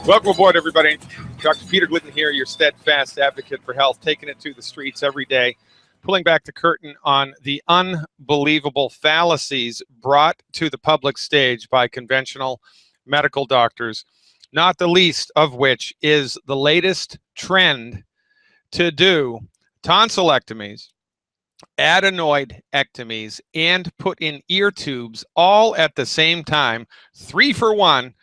Welcome aboard, everybody. Dr. Peter Glidden here, your steadfast advocate for health, taking it to the streets every day, pulling back the curtain on the unbelievable fallacies brought to the public stage by conventional medical doctors, not the least of which is the latest trend to do tonsillectomies, adenoidectomies, and put in ear tubes all at the same time, 3 for 1,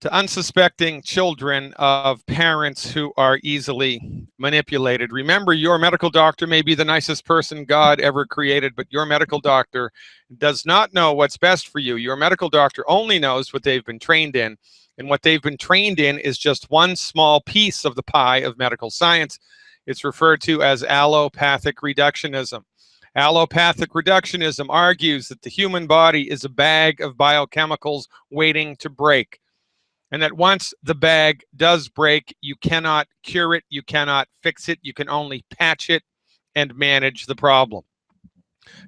to unsuspecting children of parents who are easily manipulated. Remember, your medical doctor may be the nicest person God ever created, but your medical doctor does not know what's best for you. Your medical doctor only knows what they've been trained in, and what they've been trained in is just one small piece of the pie of medical science. It's referred to as allopathic reductionism. Allopathic reductionism argues that the human body is a bag of biochemicals waiting to break, and that once the bag does break, you cannot cure it, you cannot fix it, you can only patch it and manage the problem.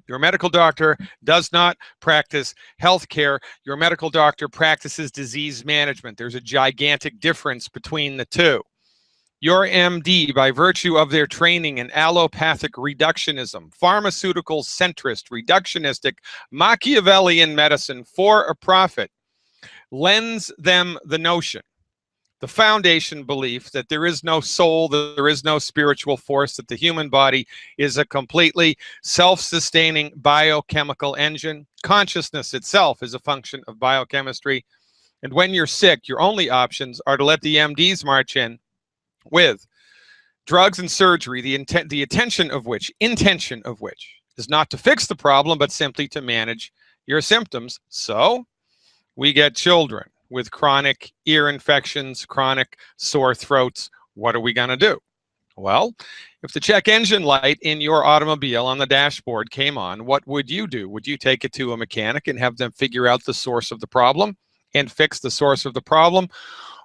Your medical doctor does not practice healthcare. Your medical doctor practices disease management. There's a gigantic difference between the two. Your MD, by virtue of their training in allopathic reductionism, pharmaceutical centrist, reductionistic, Machiavellian medicine for a profit, lends them the notion, the foundation belief, that there is no soul, that there is no spiritual force, that the human body is a completely self-sustaining biochemical engine. Consciousness itself is a function of biochemistry. And when you're sick, your only options are to let the MDs march in with drugs and surgery, the intention of which is not to fix the problem, but simply to manage your symptoms. So we get children with chronic ear infections, chronic sore throats. What are we going to do? Well, if the check engine light in your automobile on the dashboard came on, what would you do? Would you take it to a mechanic and have them figure out the source of the problem and fix the source of the problem?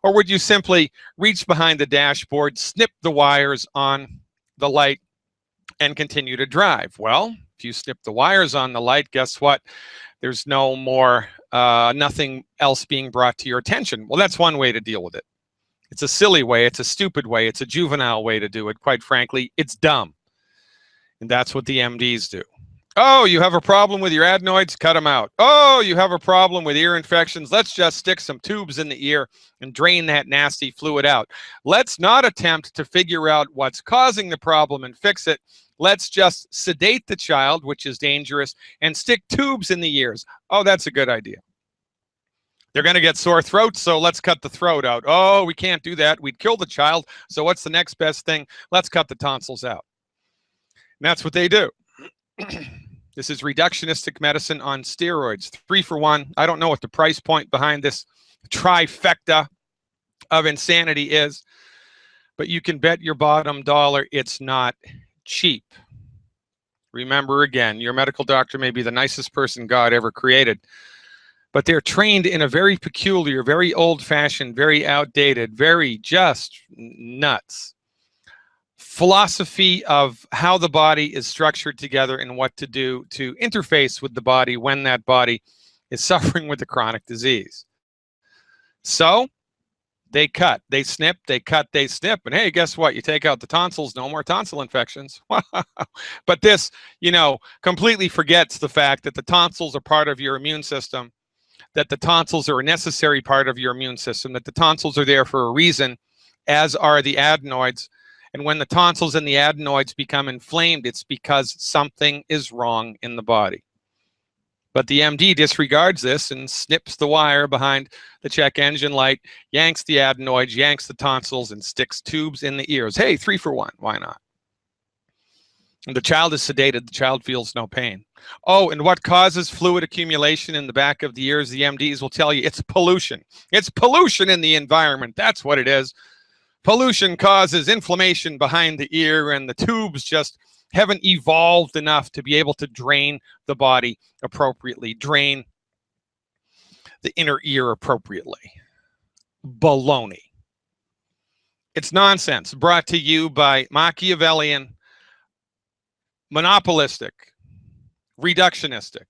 Or would you simply reach behind the dashboard, snip the wires on the light, and continue to drive? Well, if you snip the wires on the light, guess what? There's no more, nothing else being brought to your attention. Well, that's one way to deal with it. It's a silly way, it's a stupid way, it's a juvenile way to do it. Quite frankly, it's dumb. And that's what the MDs do. Oh, you have a problem with your adenoids? Cut them out. Oh, you have a problem with ear infections? Let's just stick some tubes in the ear and drain that nasty fluid out. Let's not attempt to figure out what's causing the problem and fix it. Let's just sedate the child, which is dangerous, and stick tubes in the ears. Oh, that's a good idea. They're going to get sore throats, so let's cut the throat out. Oh, we can't do that. We'd kill the child. So what's the next best thing? Let's cut the tonsils out. And that's what they do. This is reductionistic medicine on steroids. 3 for 1. I don't know what the price point behind this trifecta of insanity is, but you can bet your bottom dollar it's not cheap. Remember, again, your medical doctor may be the nicest person God ever created, but they're trained in a very peculiar, very old-fashioned, very outdated, very just nuts philosophy of how the body is structured together and what to do to interface with the body when that body is suffering with a chronic disease. So they cut, they snip, they cut, they snip, and hey, guess what? You take out the tonsils, no more tonsil infections. But this, completely forgets the fact that the tonsils are part of your immune system, that the tonsils are a necessary part of your immune system, that the tonsils are there for a reason, as are the adenoids. And when the tonsils and the adenoids become inflamed, it's because something is wrong in the body. But the MD disregards this and snips the wire behind the check engine light, yanks the adenoids, yanks the tonsils, and sticks tubes in the ears. Hey, 3 for 1. Why not? And the child is sedated. The child feels no pain. Oh, and what causes fluid accumulation in the back of the ears? The MDs will tell you it's pollution. It's pollution in the environment. That's what it is. Pollution causes inflammation behind the ear, and the tubes just haven't evolved enough to be able to drain the body appropriately, drain the inner ear appropriately. Baloney. It's nonsense, brought to you by Machiavellian, monopolistic, reductionistic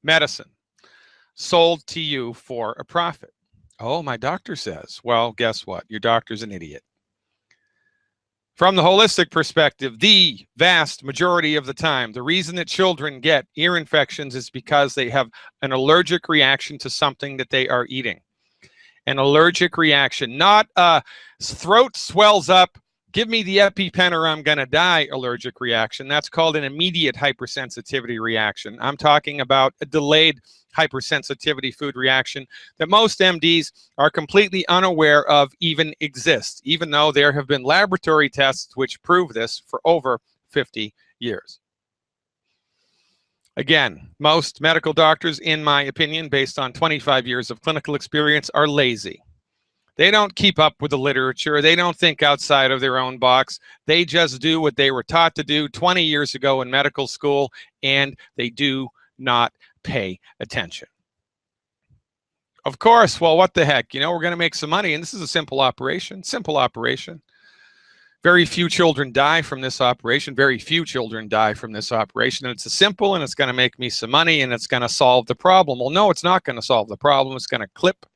medicine, sold to you for a profit. Oh, my doctor says. Well, guess what? Your doctor's an idiot. From the holistic perspective, the vast majority of the time, the reason that children get ear infections is because they have an allergic reaction to something that they are eating. An allergic reaction, not a throat swells up, give me the EpiPen or I'm going to die allergic reaction. That's called an immediate hypersensitivity reaction. I'm talking about a delayed hypersensitivity food reaction that most MDs are completely unaware of even exists, even though there have been laboratory tests which prove this for over 50 years. Again, most medical doctors, in my opinion, based on 25 years of clinical experience, are lazy. They don't keep up with the literature. They don't think outside of their own box. They just do what they were taught to do 20 years ago in medical school, and they do not pay attention. Of course, well, what the heck? You know, we're going to make some money, and this is a simple operation. Simple operation. Very few children die from this operation. Very few children die from this operation. And it's a simple, and it's going to make me some money, and it's going to solve the problem. Well, no, it's not going to solve the problem. It's going to clip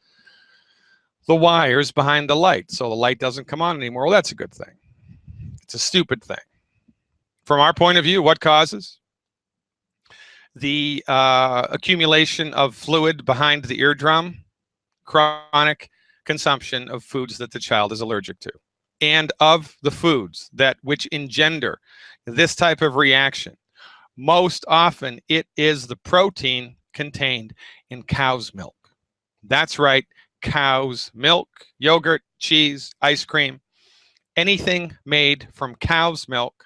the wires behind the light, so the light doesn't come on anymore. Well, that's a good thing. It's a stupid thing. From our point of view, what causes the accumulation of fluid behind the eardrum? Chronic consumption of foods that the child is allergic to, and of the foods that which engender this type of reaction. Most often, it is the protein contained in cow's milk. That's right. Cow's milk, yogurt, cheese, ice cream, anything made from cow's milk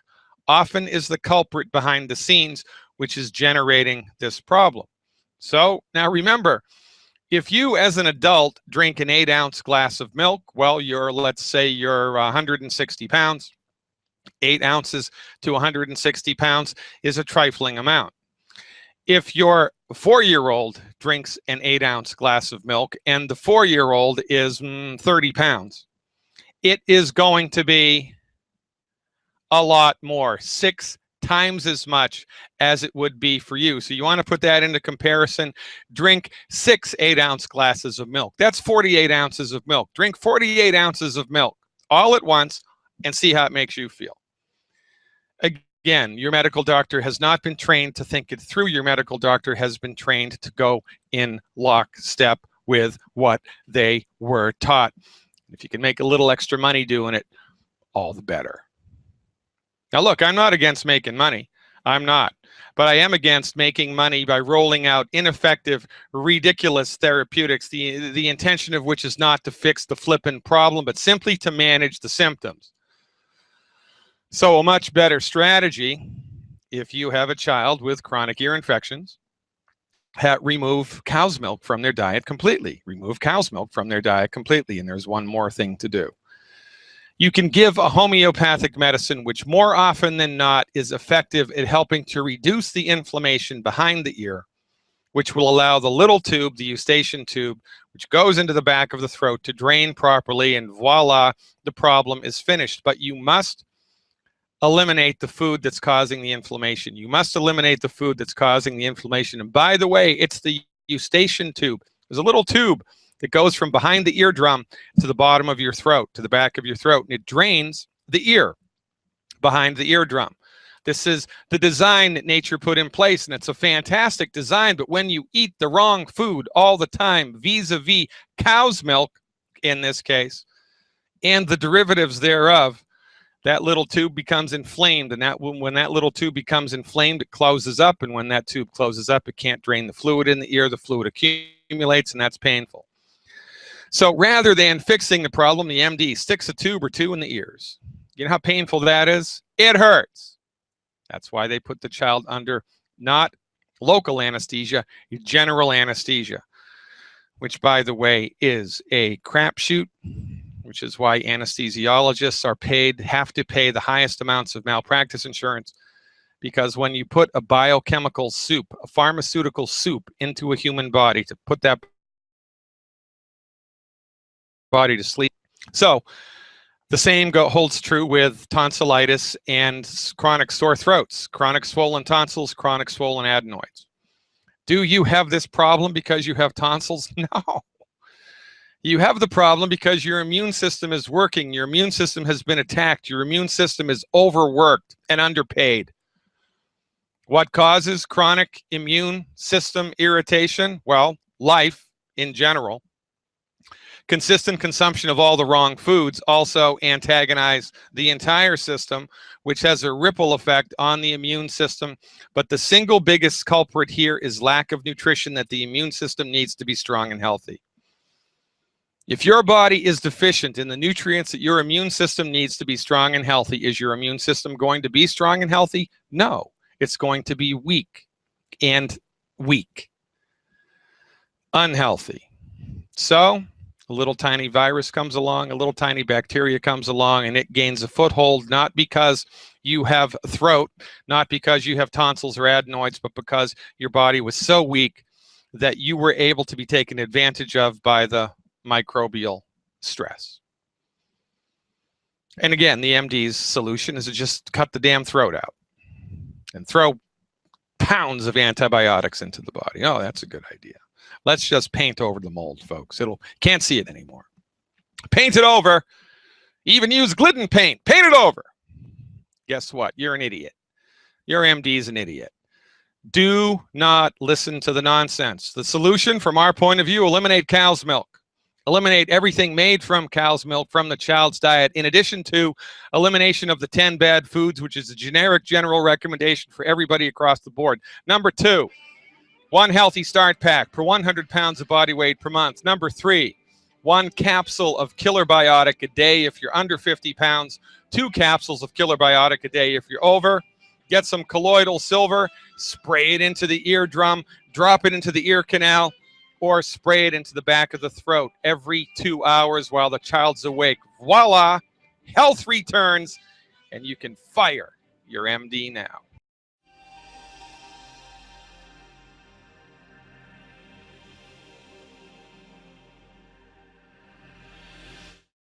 often is the culprit behind the scenes, which is generating this problem. So now remember, if you as an adult drink an 8-ounce glass of milk, well, let's say you're 160 pounds, 8 ounces to 160 pounds is a trifling amount. If your 4-year-old drinks an 8-ounce glass of milk and the 4-year-old is 30 pounds, it is going to be a lot more, 6 times as much as it would be for you. So you want to put that into comparison. Drink 6 8-ounce glasses of milk. That's 48 ounces of milk. Drink 48 ounces of milk all at once and see how it makes you feel. Again, your medical doctor has not been trained to think it through. Your medical doctor has been trained to go in lockstep with what they were taught. If you can make a little extra money doing it, all the better. Now, look, I'm not against making money. I'm not. But I am against making money by rolling out ineffective, ridiculous therapeutics, the intention of which is not to fix the flippin' problem, but simply to manage the symptoms. So a much better strategy, if you have a child with chronic ear infections, remove cow's milk from their diet completely. Remove cow's milk from their diet completely. And there's one more thing to do. You can give a homeopathic medicine, which more often than not is effective at helping to reduce the inflammation behind the ear, which will allow the little tube, the eustachian tube, which goes into the back of the throat, to drain properly, and voila, the problem is finished. But you must eliminate the food that's causing the inflammation. You must eliminate the food that's causing the inflammation. And by the way, it's the eustachian tube. There's a little tube that goes from behind the eardrum to the bottom of your throat, to the back of your throat, and it drains the ear behind the eardrum. This is the design that nature put in place, and it's a fantastic design, but when you eat the wrong food all the time, vis-a-vis cow's milk, in this case, and the derivatives thereof, that little tube becomes inflamed, and when that little tube becomes inflamed, it closes up, and when that tube closes up, it can't drain the fluid in the ear. The fluid accumulates, and that's painful. So rather than fixing the problem, the MD sticks a tube or two in the ears. You know how painful that is? It hurts. That's why they put the child under not local anesthesia, general anesthesia, which, by the way, is a crapshoot, which is why anesthesiologists have to pay the highest amounts of malpractice insurance, because when you put a biochemical soup, a pharmaceutical soup, into a human body to put that body to sleep. So the same holds true with tonsillitis and chronic sore throats, chronic swollen tonsils, chronic swollen adenoids. Do you have this problem because you have tonsils? No. You have the problem because your immune system is working. Your immune system has been attacked. Your immune system is overworked and underpaid. What causes chronic immune system irritation? Well, life in general. Consistent consumption of all the wrong foods also antagonize the entire system, which has a ripple effect on the immune system. But the single biggest culprit here is lack of nutrition, that the immune system needs to be strong and healthy. If your body is deficient in the nutrients that your immune system needs to be strong and healthy, is your immune system going to be strong and healthy? No, it's going to be weak and weak, unhealthy. So a little tiny virus comes along, a little tiny bacteria comes along, and it gains a foothold, not because you have a throat, not because you have tonsils or adenoids, but because your body was so weak that you were able to be taken advantage of by the microbial stress. And again, the MD's solution is to just cut the damn throat out and throw pounds of antibiotics into the body. Oh, that's a good idea. Let's just paint over the mold, folks. Can't see it anymore. Paint it over. Even use Glidden paint. Paint it over. Guess what? You're an idiot. Your MD's an idiot. Do not listen to the nonsense. The solution, from our point of view, eliminate cow's milk. Eliminate everything made from cow's milk from the child's diet, in addition to elimination of the 10 bad foods, which is a generic general recommendation for everybody across the board. Number 2, 1 healthy start pack per 100 pounds of body weight per month. Number 3, 1 capsule of Killer Biotic a day if you're under 50 pounds, 2 capsules of Killer Biotic a day if you're over. Get some colloidal silver, spray it into the eardrum, drop it into the ear canal, or spray it into the back of the throat every 2 hours while the child's awake. Voila, health returns, and you can fire your MD now.